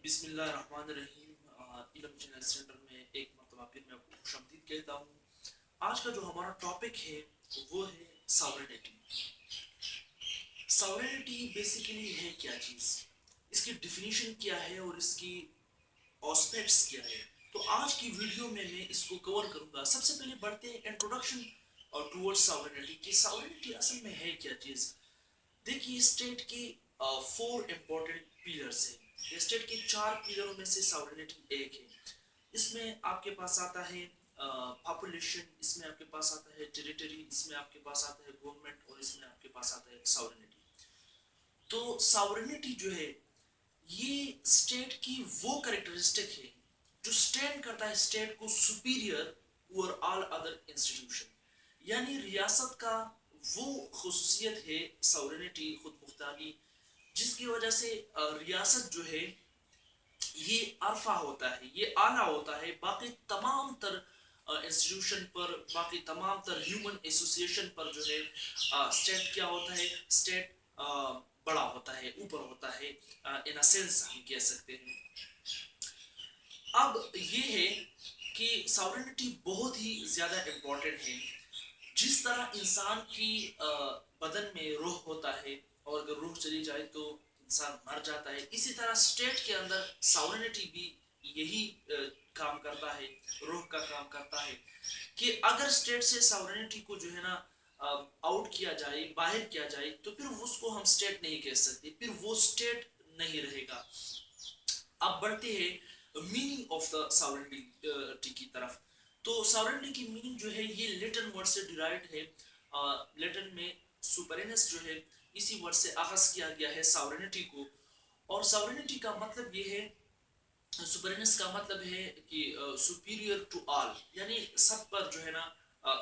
بسم اللہ الرحمن الرحیم۔ علم چینل سینٹر میں ایک مرتبہ پھر میں آپ کو خوش آمدید کہتا ہوں۔ آج کا جو ہمارا ٹاپک ہے وہ ہے ساورینٹی۔ ساورینٹی بیسیکلی ہے کیا چیز، اس کی ڈیفینیشن کیا ہے اور اس کی آسپیکٹس کیا ہے۔ تو آج کی ویڈیو میں اس کو کور کروں گا۔ سب سے پہلے بڑھتے ہیں انٹروڈکشن اور ٹورڈ ساورینٹی کہ ساورینٹی اصل میں ہے کیا چیز۔ دیکھیے اسٹیٹ کی فور امپورٹنٹ پیلرز ہیں۔ اسٹیٹ کے چار پیلروں میں سے ساورینٹی ایک ہے۔ اس میں آپ کے پاس آتا ہے پاپولیشن، اس میں آپ کے پاس آتا ہے ٹیریٹری، اس میں آپ کے پاس آتا ہے گورنمنٹ، اور اس میں آپ کے پاس آتا ہے ساورینٹی۔ تو ساورینٹی جو ہے یہ اسٹیٹ کی وہ کریکٹرسٹک ہے جو سٹینڈ کرتا ہے اسٹیٹ کو superior over all other institution, یعنی ریاست کا وہ خصوصیت ہے ساورینٹی، خود مختاری، جس کی وجہ سے ریاست جو ہے یہ عرفہ ہوتا ہے، یہ اعلیٰ ہوتا ہے باقی تمام تر انسٹیٹیوشن پر، باقی تمام تر ہیومن ایسوسیشن پر جو ہے اسٹیٹ کیا ہوتا ہے، اسٹیٹ بڑا ہوتا ہے، اوپر ہوتا ہے، ان اے سینس ہم کہہ سکتے ہیں۔ اب یہ ہے کہ ساورینٹی بہت ہی زیادہ امپورٹنٹ ہے۔ جس طرح انسان کی بدن میں روح ہوتا ہے اور اگر روح چلی جائے تو انسان مر جاتا ہے، اسی طرح اسٹیٹ کے اندر ساورینٹی بھی یہی کام کرتا ہے، روح کا کام کرتا ہے کہ اگر اسٹیٹ سے ساورینٹی کو جو ہے نا آؤٹ کیا جائے، باہر کیا جائے، تو پھر اس کو ہم اسٹیٹ نہیں کہہ سکتے، پھر وہ اسٹیٹ نہیں رہے گا۔ اب بڑھتے ہیں میننگ آف دا ساورینٹی کی طرف۔ تو ساورینٹی کی میننگ جو ہے یہ لیٹن ورڈ سے ڈیرائیوڈ ہے۔ لیٹن میں سپرینس جو ہے اسی ورڈ سے اخذ کیا گیا ہے ساورینٹی کو، اور ساورینٹی کا مطلب یہ ہے، سپرینس کا مطلب ہے کہ سپیریئر ٹو آل، یعنی سب پر جو ہے نا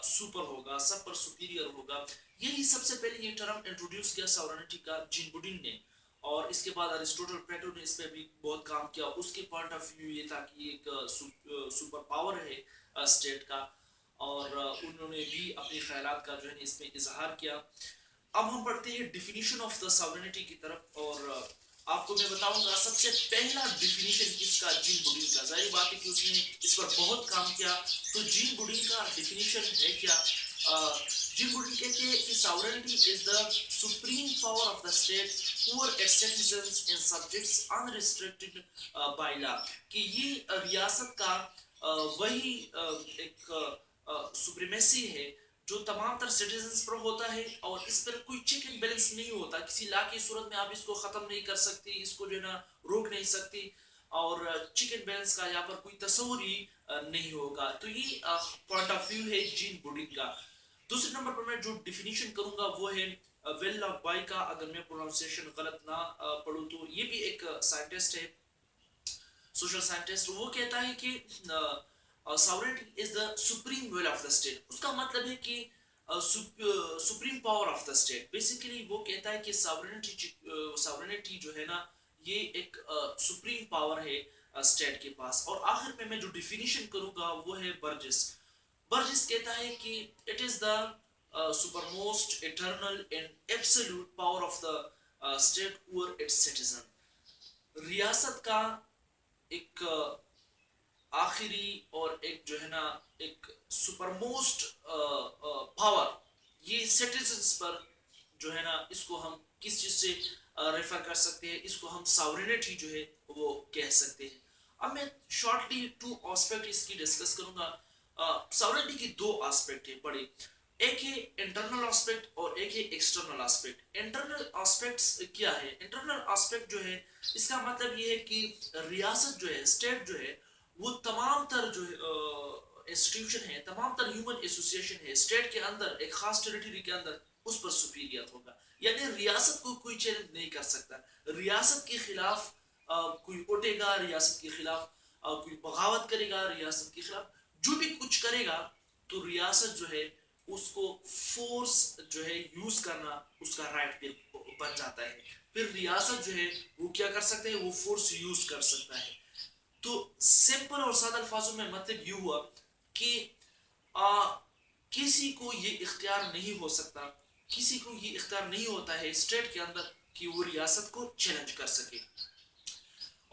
سپر ہوگا، سب پر سپیریئر ہوگا۔ یہی سب سے پہلے یہ ٹرم انٹروڈیوس کیا ساورینٹی کا جین بوڈن نے، اور اس کے بعد ارسطوٹل پلیٹو نے اس پہ بھی بہت کام کیا۔ اس کے پوائنٹ آف ویو یہ تھا کہ ایک سپر پاور ہے اسٹیٹ کا، اور انہوں نے بھی اپنے خیالات کا جو ہے اس میں اظہار کیا۔ اب ہم پڑھتے ہیں ڈیفینیشن آف دا ساورینٹی کی طرف، اور آپ کو میں بتاؤں گا سب سے پہلا ڈیفینیشن کس کا، جین بوڈن کا۔ ظاہر بات ہے کہ اس نے اس پر بہت کام کیا۔ تو جین بوڈن کا ڈیفینیشن ہے کیا؟ جین بوڈن کہتے ہیں کہ sovereignty is the supreme power of the state over its citizens and subjects unrestricted by law, کہ یہ ریاست کا وہی ایک سپریمیسی ہے جو تمام تر سٹیزنز پر ہوتا ہے، اور اس پر کوئی چیک اینڈ بیلنس نہیں ہوتا۔ کسی لا کی صورت میں آپ اس کو ختم نہیں کر سکتی، اس کو جو ہے نا روک نہیں سکتی، اور چیک اینڈ بیلنس کا یہاں پر کوئی تصور ہی نہیں ہوگا۔ تو یہ پوائنٹ آف ویو ہے جین بوڈن کا۔ دوسرے نمبر پر میں جو ڈیفینیشن کروں گا وہ ہے ویل لاک بائی کا، اگر میں پروننسیشن غلط نہ پڑھوں تو۔ یہ بھی ایک سائنٹسٹ ہے، سوشل سائنٹسٹ۔ وہ کہتا ہے کہ sovereignty is the supreme will of the state۔ اس کا مطلب ہے کہ supreme power of the state۔ basically وہ کہتا ہے کہ sovereignty جو ہے نا یہ ایک supreme power ہے state کے پاس۔ اور آخر میں جو ڈیفینیشن کروں گا وہ ہے برجس۔ برجس کہتا ہے کہ it is the supermost eternal and absolute power of the state over its citizen۔ ریاست کا ایک آخری اور ایک جو ہے نا ایک سپر موسٹ پاور، یہ سٹیزنز پر جو ہے نا اس کو ہم کس چیز سے ریفر کر سکتے ہیں، اس کو ہم ساورینٹی جو ہے وہ کہہ سکتے ہیں۔ اب میں شارٹلی ٹو آسپیکٹ اس کی ڈسکس کروں گا۔ ساورینٹی کی دو آسپیکٹ ہیں بڑے، ایک ہے انٹرنل آسپیکٹ اور ایک ہے ایکسٹرنل آسپیکٹ۔ انٹرنل آسپیکٹس کیا ہے؟ انٹرنل آسپیکٹ جو ہے اس کا مطلب یہ ہے کہ ریاست جو ہے، اسٹیٹ جو ہے، وہ تمام تر جو انسٹیٹیوشن ہے، تمام تر ہیومن ایسوسیشن ہے اسٹیٹ کے اندر، ایک خاص ٹیریٹری کے اندر، اس پر سپیریت ہوگا۔ یعنی ریاست کو کوئی چیلنج نہیں کر سکتا، ریاست کے خلاف کوئی اٹھے گا، ریاست کے خلاف کوئی بغاوت کرے گا، ریاست کے خلاف جو بھی کچھ کرے گا، تو ریاست جو ہے اس کو فورس جو ہے یوز کرنا اس کا رائٹ بن جاتا ہے۔ پھر ریاست جو ہے وہ کیا کر سکتے ہیں، وہ فورس یوز کر سکتا ہے۔ تو سمپل اور سادہ الفاظوں میں مطلب یہ ہوا کہ کسی کو یہ اختیار نہیں ہو سکتا، کسی کو یہ اختیار نہیں ہوتا ہے اسٹیٹ کے اندر کہ وہ ریاست کو چیلنج کر سکے۔